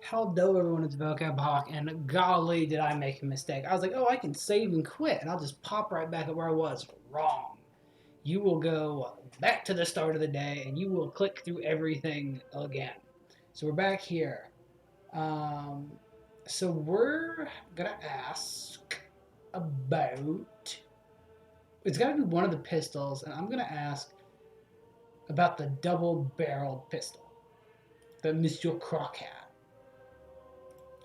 how dull everyone is vocab hawk, and golly, did I make a mistake. I was like, oh, I can save and quit, and I'll just pop right back at where I was. Wrong. You will go back to the start of the day, and you will click through everything again. So we're back here. Um, so we're gonna ask about. It's got to be one of the pistols, and I'm gonna ask about the double-barreled pistol that Monsieur Croc had.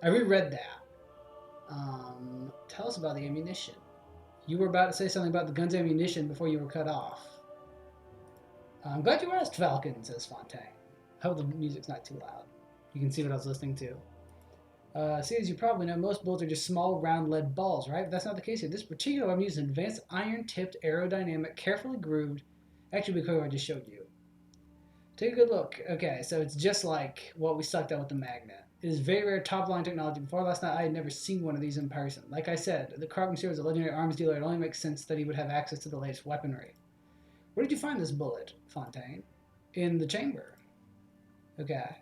I reread that. Tell us about the ammunition. You were about to say something about the gun's ammunition before you were cut off. I'm glad you asked, Falcon, says Fontaine. I hope the music's not too loud. You can see what I was listening to. See, as you probably know, most bullets are just small, round lead balls, right? But that's not the case here. This particular I'm using an advanced iron-tipped, aerodynamic, carefully grooved. Actually, because I just showed you. Take a good look. Okay, so it's just like what we sucked at with the magnet. It is very rare top-line technology. Before last night, I had never seen one of these in person. Like I said, the Croc Monsieur is a legendary arms dealer. It only makes sense that he would have access to the latest weaponry. Where did you find this bullet, Fontaine? In the chamber. Okay.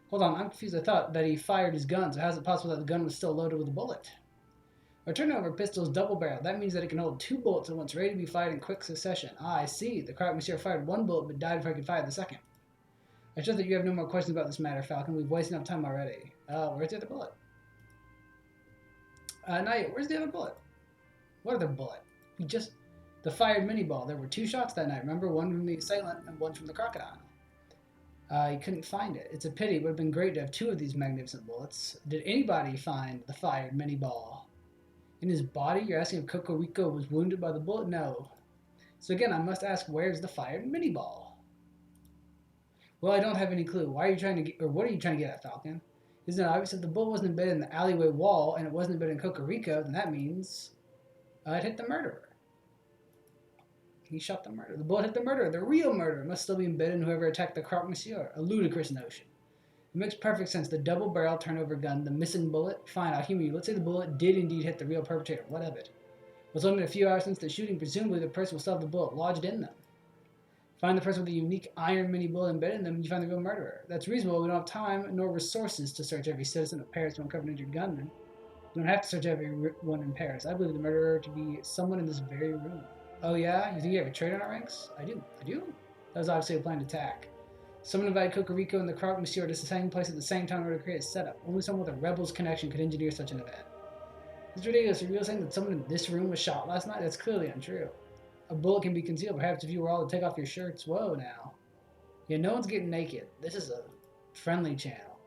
Hold on, I'm confused. I thought that he fired his gun, so how is it possible that the gun was still loaded with a bullet? A turnover pistol is double-barreled. That means that it can hold 2 bullets at once, ready to be fired in quick succession. Ah, I see. The Croc Monsieur fired 1 bullet, but died before I could fire the second. I trust that you have no more questions about this matter, Falcon. We've wasted enough time already. Where's the other bullet? Not yet. Where's the other bullet? What other bullet? The fired mini ball. There were 2 shots that night, remember? One from the assailant and one from the crocodile. He couldn't find it. It's a pity. It would have been great to have 2 of these magnificent bullets. Did anybody find the fired mini ball? In his body? You're asking if Cocorico was wounded by the bullet? No. So again, I must ask, where's the fired mini ball? Well, I don't have any clue. Why are you trying to get, or what are you trying to get at, Falcon? Isn't it obvious if the bullet wasn't embedded in the alleyway wall and it wasn't embedded in Cocorico, then that means it hit the murderer. He shot the murderer. The bullet hit the murderer. The real murderer must still be embedded in whoever attacked the Croc Monsieur. A ludicrous notion. It makes perfect sense. The double-barrel turnover gun, the missing bullet. Fine, I'll humor you. Let's say the bullet did indeed hit the real perpetrator. What of it? It was only a few hours since the shooting. Presumably, the person will still have the bullet lodged in them. Find the person with the unique iron mini bullet embedded in them, and you find the real murderer. That's reasonable. We don't have time nor resources to search every citizen of Paris to uncover an injured gunman. We don't have to search everyone in Paris. I believe the murderer to be someone in this very room. Oh yeah? You think you have a traitor in our ranks? I do. That was obviously a planned attack. Someone invited Cocorico and the Croc Monsieur to the same place at the same time in order to create a setup. Only someone with a rebel's connection could engineer such an event. It's ridiculous. Are you saying that someone in this room was shot last night? That's clearly untrue. A bullet can be concealed. Perhaps if you were all to take off your shirts. Whoa, now. Yeah, no one's getting naked. This is a friendly channel.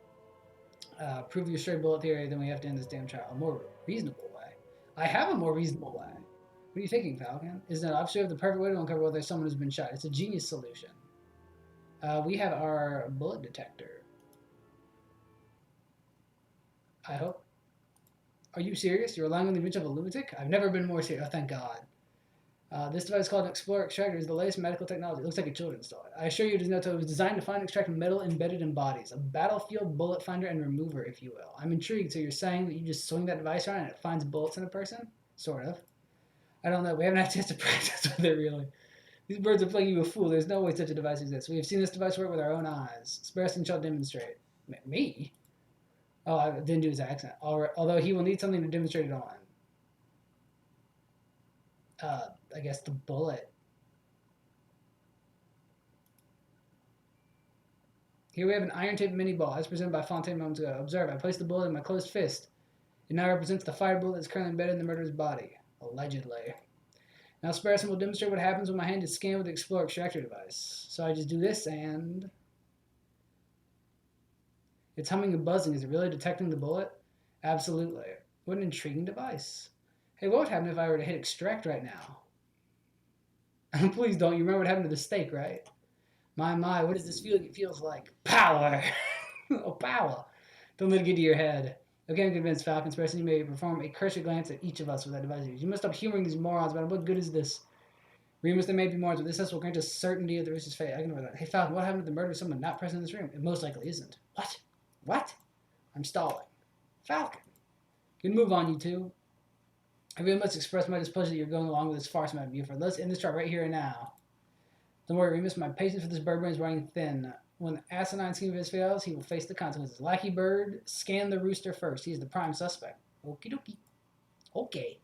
Prove your stray bullet theory, then we have to end this damn trial. A more reasonable way. I have a more reasonable way. What are you thinking, Falcon? Isn't it obviously the perfect way to uncover whether someone has been shot? It's a genius solution. We have our bullet detector. I hope. Are you serious? You're relying on the invention of a lunatic? I've never been more serious. Oh, thank God. This device called an Explorer Extractor is the latest medical technology. It looks like a children's toy. I assure you it is no toy. It was designed to find and extract metal embedded in bodies. A battlefield bullet finder and remover, if you will. I'm intrigued. So you're saying that you just swing that device around and it finds bullets in a person? Sort of. I don't know. We haven't had a chance to practice with it, really. These birds are playing you a fool. There's no way such a device exists. We have seen this device work with our own eyes. Sparrowson shall demonstrate. Me? Oh, I didn't do his accent. Although he will need something to demonstrate it on. I guess the bullet. Here we have an iron-tipped mini ball, as presented by Fontaine moments ago. Observe, I placed the bullet in my closed fist. It now represents the fired bullet that's currently embedded in the murderer's body. Allegedly. Now Sparrowson will demonstrate what happens when my hand is scanned with the Explorer Extractor device. So I just do this and... It's humming and buzzing. Is it really detecting the bullet? Absolutely. What an intriguing device. Hey, what would happen if I were to hit extract right now? Please don't. You remember what happened to the steak, right? My, what does this feeling? It feels like power. Oh, power. Don't let it get to your head. Okay, I'm convinced, Falcon. Sparrowson, you may perform a cursory glance at each of us with that device. You must stop humoring these morons, man. What good is this? Remus, there may be morons, but this test will grant us certainty of the risk's fate. I can know that. Hey, Falcon, what happened to the murder of someone not present in this room? It most likely isn't. What? What? I'm stalling. Falcon. Good move on, you two. I really must express my displeasure that you're going along with this farce, Madam Buford. Let's end this trial right here and now. Don't worry, Remus. My patience for this bird brain is running thin. When the asinine scheme of his fails, he will face the consequences. Lackey Bird, scan the rooster first. He's the prime suspect. Okie dokie. Okay.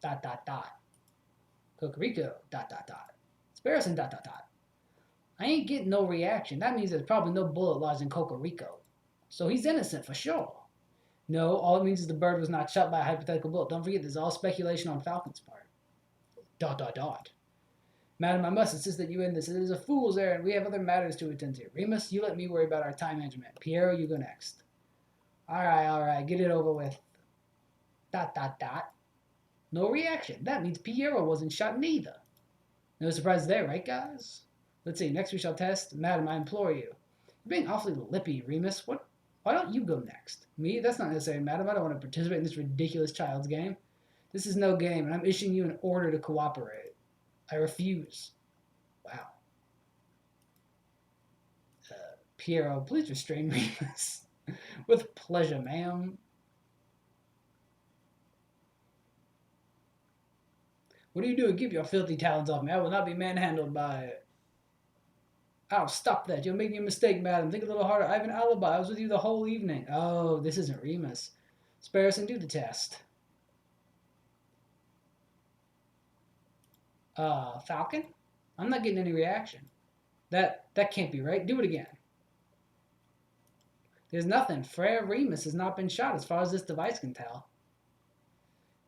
Dot, dot, dot. Cocorico, dot, dot, dot. Sparrowson, dot, dot, dot. I ain't getting no reaction. That means there's probably no bullet lodged in Cocorico. So he's innocent for sure. No, all it means is the bird was not shot by a hypothetical bullet. Don't forget, this is all speculation on Falcon's part. Dot, dot, dot. Madam, I must insist that you end this. It is a fool's errand. We have other matters to attend to. Remus, you let me worry about our time management. Piero, you go next. All right. Get it over with. Dot, dot, dot. No reaction. That means Piero wasn't shot neither. No surprise there, right, guys? Let's see. Next we shall test. Madam, I implore you. You're being awfully lippy, Remus. What? Why don't you go next? Me? That's not necessary, madam. I don't want to participate in this ridiculous child's game. This is no game, and I'm issuing you an order to cooperate. I refuse. Wow. Piero, please restrain Remus. With pleasure, ma'am. What are you doing? Keep your filthy talons off me. I will not be manhandled by it. Oh, stop that. You're making a mistake, madam. Think a little harder. I have an alibi. I was with you the whole evening. Oh, this isn't Remus. Sparrowson, do the test. Falcon? I'm not getting any reaction. That can't be right. Do it again. There's nothing. Frere Remus has not been shot as far as this device can tell.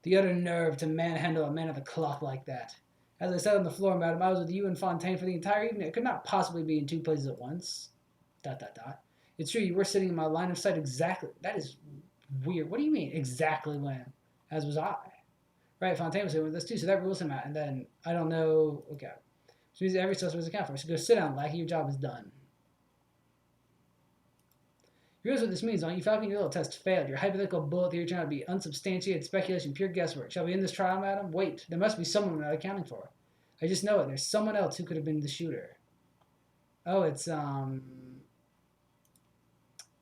The utter nerve to manhandle a man of the cloth like that. As I said on the floor, madam, I was with you and Fontaine for the entire evening. I could not possibly be in two places at once. Dot, dot, dot. It's true, you were sitting in my line of sight exactly. That is weird. What do you mean, exactly when? As was I. Right, Fontaine was here with us too, so that rules him out. And then, I don't know. Okay. So means every suspect is accounted for. So go sit down, Lackey. Your job is done. You realize what this means, don't you? Falcon, your little test failed. Your hypothetical bullet theory turned out to be unsubstantiated speculation, pure guesswork. Shall we end this trial, madam? Wait, there must be someone we're not accounting for. I just know it. There's someone else who could have been the shooter. Oh, it's,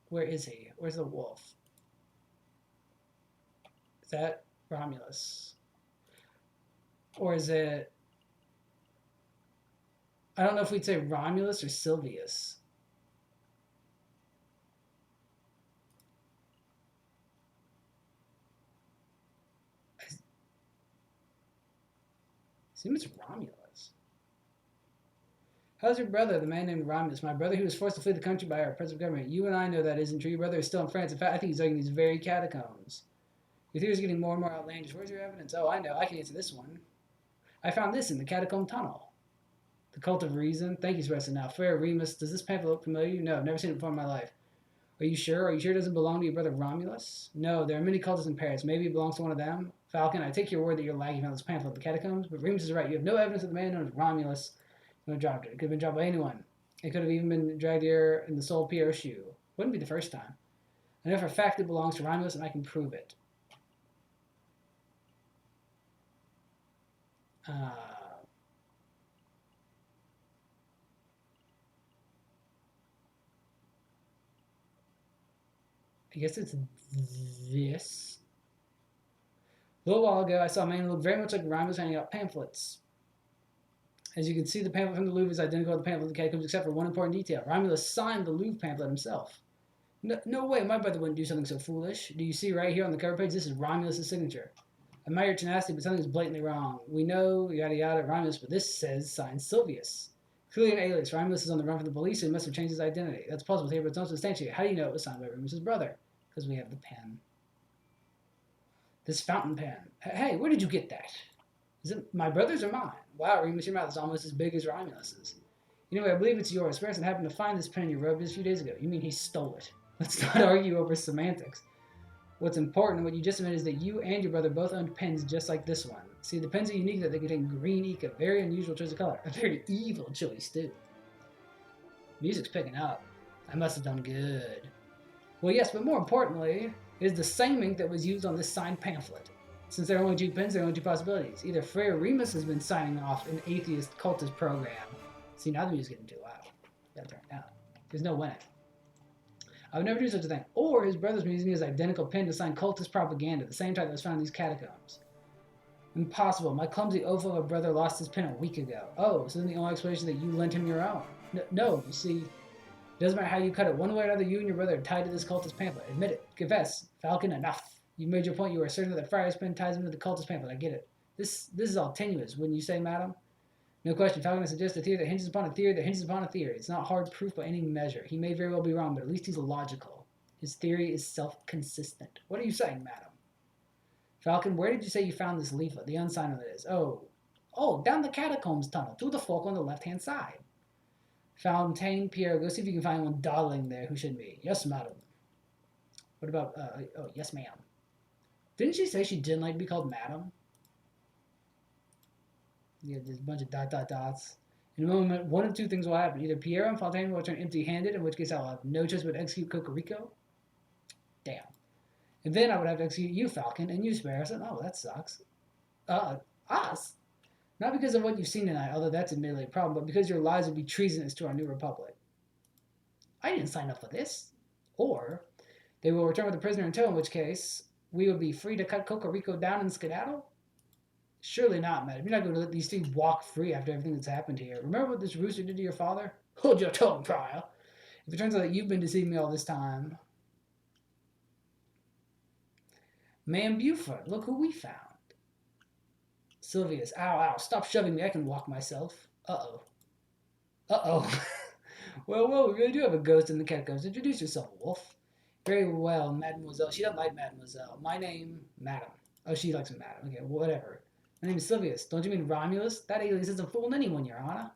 where is he? Where's the wolf? Is that Romulus? Or is it, I don't know if we'd say Romulus or Silvius. I assume it's Romulus. How's your brother, the man named Romulus? My brother who was forced to flee the country by our oppressive government. You and I know that isn't true. Your brother is still in France. In fact, I think he's like in these very catacombs. Your theory is getting more and more outlandish. Where's your evidence? Oh, I know. I can answer this one. I found this in the catacomb tunnel. The Cult of Reason. Thank you, Sparrowson. Now, Frere Remus, does this pamphlet look familiar? No, I've never seen it before in my life. Are you sure? Are you sure it doesn't belong to your brother Romulus? No, there are many cultists in Paris. Maybe it belongs to one of them. Falcon, I take your word that you're lagging on this pamphlet of the catacombs, but Remus is right. You have no evidence that the man known as Romulus dropped it. It could have been dropped by anyone. It could have even been dragged here in the sole Piero shoe. Wouldn't be the first time. I know for a fact it belongs to Romulus, and I can prove it. I guess it's this. A little while ago, I saw a man who looked very much like Romulus handing out pamphlets. As you can see, the pamphlet from the Louvre is identical to the pamphlet of the catacombs except for one important detail. Romulus signed the Louvre pamphlet himself. No way, my brother wouldn't do something so foolish. Do you see right here on the cover page? This is Romulus' signature. I admire your tenacity, but something's blatantly wrong. We know, yada yada, Romulus, but this says signed Silvius. Clearly an alias. Romulus is on the run from the police, so he must have changed his identity. That's plausible here, but it's not substantiated. How do you know it was signed by Remus' brother? Because we have the pen. This fountain pen. Hey, where did you get that? Is it my brother's or mine? Wow, Remus, your mouth is almost as big as Romulus's. You know, I believe it's yours. Sparrowson happened to find this pen in your robe just a few days ago. You mean he stole it? Let's not argue over semantics. What's important and what you just admitted is that you and your brother both owned pens just like this one. See, the pens are unique that they contain green ink, a very unusual choice of color. A very evil choice, too. Music's picking up. I must have done good. Well, yes, but more importantly, it is the same ink that was used on this signed pamphlet. Since there are only two pens, there are only two possibilities. Either Frere Remus has been signing off an atheist cultist program. See, now the music's getting too loud. Gotta turn it down. There's no winning. I would never do such a thing. Or his brother's been using his identical pen to sign cultist propaganda, the same type that was found in these catacombs. Impossible. My clumsy oaf of a brother lost his pen a week ago. Oh, so then the only explanation is that you lent him your own. No, you see, it doesn't matter how you cut it. One way or another, you and your brother are tied to this cultist pamphlet. Admit it. Confess. Falcon, enough. You made your point. You are certain that the friar's pen ties him to the cultist pamphlet. I get it. This is all tenuous, wouldn't you say, madam? No question. Falcon suggests a theory that hinges upon a theory that hinges upon a theory. It's not hard proof by any measure. He may very well be wrong, but at least he's logical. His theory is self-consistent. What are you saying, madam? Falcon, where did you say you found this leaflet? The unsigned one, that is. Oh, down the catacombs tunnel, through the fork on the left-hand side. Fontaine, Pierre, go see if you can find one dawdling there who should be. Yes, madam. What about, yes, ma'am. Didn't she say she didn't like to be called madam? Yeah, there's a bunch of dots. In a moment, one of two things will happen. Either Pierre and Fontaine will return empty-handed, in which case I'll have no choice but to execute Cocorico. Damn. And then I would have to execute you, Falcon, and you, Sparrow. Oh, that sucks. Us? Not because of what you've seen tonight, although that's admittedly a problem, but because your lies would be treasonous to our new republic. I didn't sign up for this. Or they will return with the prisoner in tow, in which case we would be free to cut Cocorico down and skedaddle? Surely not, madam. You're not going to let these things walk free after everything that's happened here. Remember what this rooster did to your father? Hold your tongue, Prior. If it turns out that you've been deceiving me all this time... Man Buford, look who we found. Sylvius, ow, stop shoving me. I can walk myself. Uh-oh. Well, we really do have a ghost in the catacombs. Introduce yourself, Wolf. Very well, Mademoiselle. She doesn't like Mademoiselle. My name, Madam. Oh, she likes Madam. Okay, whatever. My name is Sylvius. Don't you mean Romulus? That alias isn't fooling anyone, Your Honor.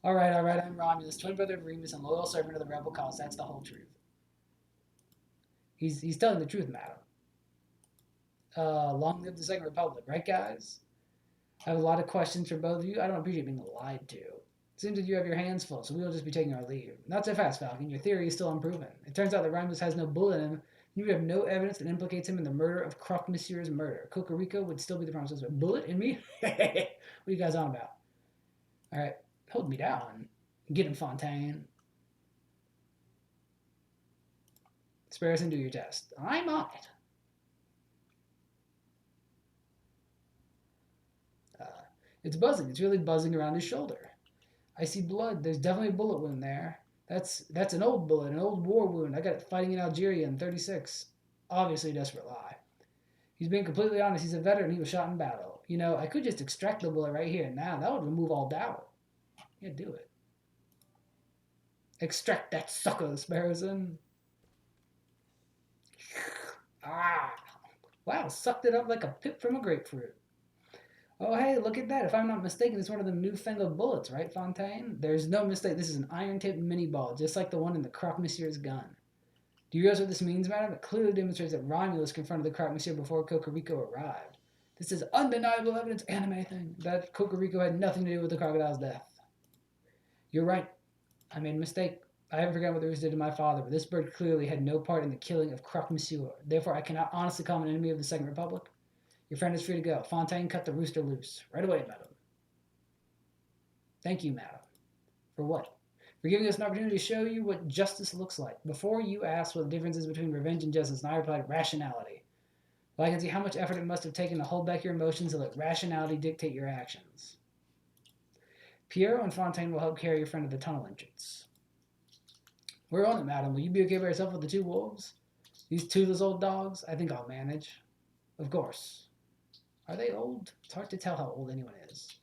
All right. I'm Romulus, twin brother of Remus and loyal servant of the rebel cause. That's the whole truth. He's telling the truth, Madam. Long live the Second Republic, right, guys? I have a lot of questions for both of you. I don't appreciate being lied to. It seems that you have your hands full, so we'll just be taking our leave. Not so fast, Falcon. Your theory is still unproven. It turns out that Romulus has no bullet in him. You have no evidence that implicates him in the murder of Croque Monsieur's murder. Cocorico would still be the promise. A bullet in me? What are you guys on about? All right, hold me down. Get him, Fontaine. Sparrowson, do your test. I'm on it. It's buzzing. It's really buzzing around his shoulder. I see blood. There's definitely a bullet wound there. That's an old bullet, an old war wound. I got it fighting in Algeria in 36. Obviously a desperate lie. He's being completely honest. He's a veteran. He was shot in battle. You know, I could just extract the bullet right here and now. That would remove all doubt. Yeah, do it. Extract that sucker, Sparrowson. Ah. Wow, sucked it up like a pip from a grapefruit. Oh, hey, look at that. If I'm not mistaken, it's one of the newfangled bullets, right, Fontaine? There's no mistake. This is an iron-tipped mini-ball, just like the one in the Croque Monsieur's gun. Do you realize what this means, madam? It clearly demonstrates that Romulus confronted the Croque Monsieur before Cocorico arrived. This is undeniable evidence, anime thing, that Cocorico had nothing to do with the crocodile's death. You're right. I made a mistake. I haven't forgotten what the rooster did to my father, but this bird clearly had no part in the killing of Croque Monsieur. Therefore, I cannot honestly call him an enemy of the Second Republic. Your friend is free to go. Fontaine, cut the rooster loose. Right away, madam. Thank you, madam. For what? For giving us an opportunity to show you what justice looks like. Before you asked what the difference is between revenge and justice, and I replied, rationality. Well, I can see how much effort it must have taken to hold back your emotions and let rationality dictate your actions. Pierrot and Fontaine will help carry your friend to the tunnel entrance. We're on it, madam. Will you be okay by yourself with the two wolves? These toothless old dogs? I think I'll manage. Of course. Are they old? It's hard to tell how old anyone is.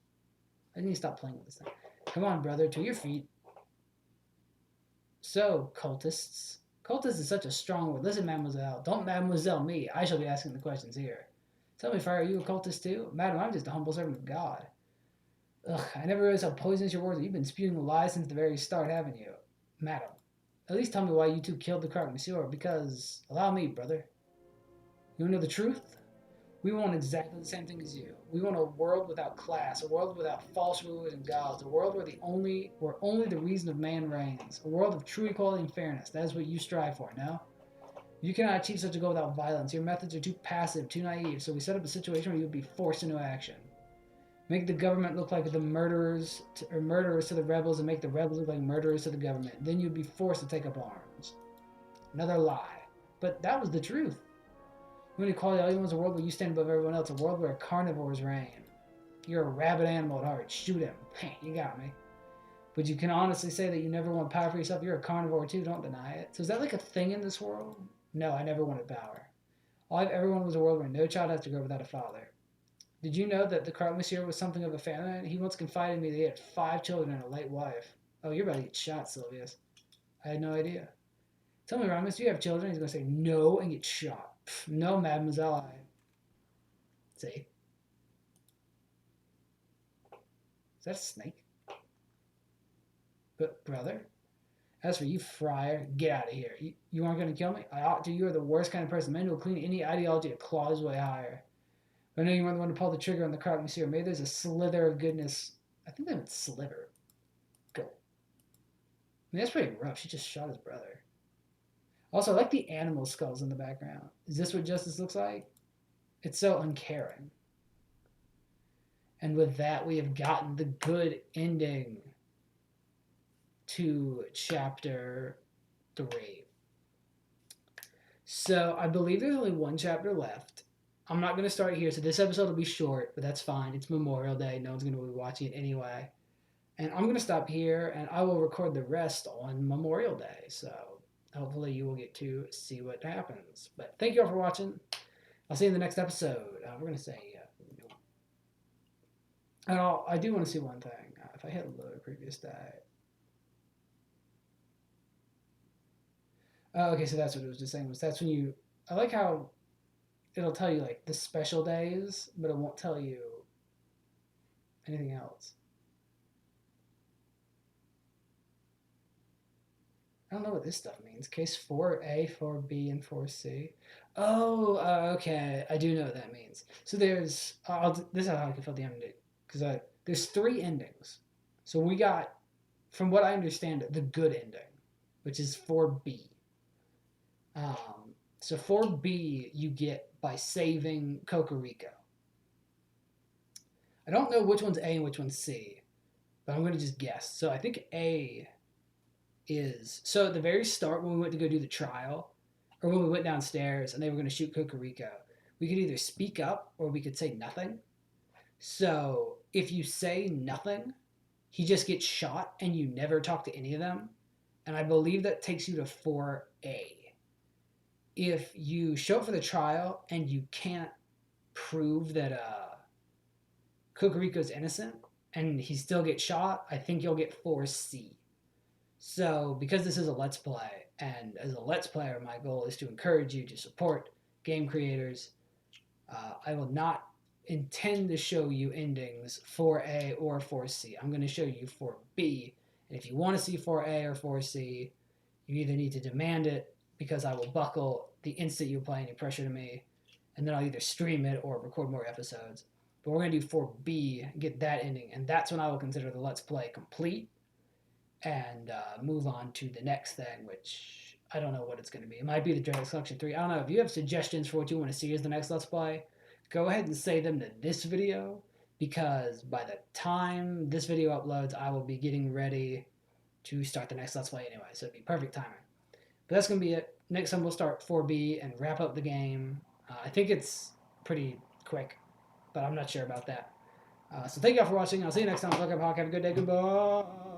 I need to stop playing with this thing. Come on, brother, to your feet. So, cultists. Cultist is such a strong word. Listen, mademoiselle. Don't mademoiselle me. I shall be asking the questions here. Tell me, Friar, are you a cultist too? Madam, I'm just a humble servant of God. Ugh, I never realized how poisonous your words are. You've been spewing lies since the very start, haven't you? Madam, at least tell me why you two killed the Croque Monsieur, because, allow me, brother. You want to know the truth? We want exactly the same thing as you. We want a world without class, a world without false rulers and gods, a world where only the reason of man reigns, a world of true equality and fairness. That is what you strive for, no? You cannot achieve such a goal without violence. Your methods are too passive, too naive, so we set up a situation where you would be forced into action. Make the government look like the murderers to the rebels, and make the rebels look like murderers to the government. Then you'd be forced to take up arms. Another lie. But that was the truth. When equality, all you want is a world where you stand above everyone else, a world where carnivores reign. You're a rabid animal at heart. Shoot him. You got me. But you can honestly say that you never want power for yourself. You're a carnivore too. Don't deny it. So is that like a thing in this world? No, I never wanted power. All I've ever wanted was a world where no child has to grow without a father. Did you know that the Croque Monsieur was something of a family? He once confided in me that he had 5 children and a late wife. Oh, you're about to get shot, Sylvius. I had no idea. Tell me, Ramos, do you have children? He's going to say no and get shot. No, mademoiselle. See? Is that a snake? But, brother, as for you, friar, get out of here. You aren't going to kill me? I ought to. You are the worst kind of person. Man who will clean any ideology to claw his way higher. But I know you weren't the one to pull the trigger on the Croque Monsieur. Maybe there's a slither of goodness. I think they meant sliver. Go. I mean, that's pretty rough. She just shot his brother. Also, I like the animal skulls in the background. Is this what justice looks like? It's so uncaring. And with that, we have gotten the good ending to chapter 3. So I believe there's only one chapter left. I'm not going to start here, so this episode will be short, but that's fine. It's Memorial Day. No one's going to be watching it anyway. And I'm going to stop here, and I will record the rest on Memorial Day. So hopefully you will get to see what happens. But thank you all for watching. I'll see you in the next episode. We're going to say no. And I do want to see one thing. If I hit load previous day. Oh, okay, so that's what it was just saying. That's when you... I like how it'll tell you, like, the special days, but it won't tell you anything else. I don't know what this stuff means. Case 4A, 4B, and 4C. Oh, okay. I do know what that means. So there's... this is how I can fill the ending. Because there's 3 endings. So we got, from what I understand, the good ending, which is 4B. So 4B you get by saving Cocorico. I don't know which one's A and which one's C, but I'm going to just guess. So I think A is... So at the very start when we went to go do the trial, or when we went downstairs and they were going to shoot Cocorico, we could either speak up or we could say nothing. So if you say nothing, he just gets shot and you never talk to any of them. And I believe that takes you to 4A. If you show up for the trial and you can't prove that Cocorico's innocent and he still gets shot, I think you'll get 4C. So because this is a Let's Play, and as a Let's Player, my goal is to encourage you to support game creators, I will not intend to show you endings 4A or 4C. I'm going to show you 4B. And if you want to see 4A or 4C, you either need to demand it, because I will buckle the instant you apply any pressure to me, and then I'll either stream it or record more episodes. But we're going to do 4B and get that ending, and that's when I will consider the Let's Play complete and move on to the next thing, which I don't know what it's going to be. It might be the Dragon Collection 3. I don't know. If you have suggestions for what you want to see as the next Let's Play, go ahead and say them to this video, because by the time this video uploads, I will be getting ready to start the next Let's Play anyway, so it'd be perfect timing. But that's going to be it. Next time we'll start 4B and wrap up the game. I think it's pretty quick, but I'm not sure about that. So thank you all for watching. I'll see you next time. Have a good day. Goodbye.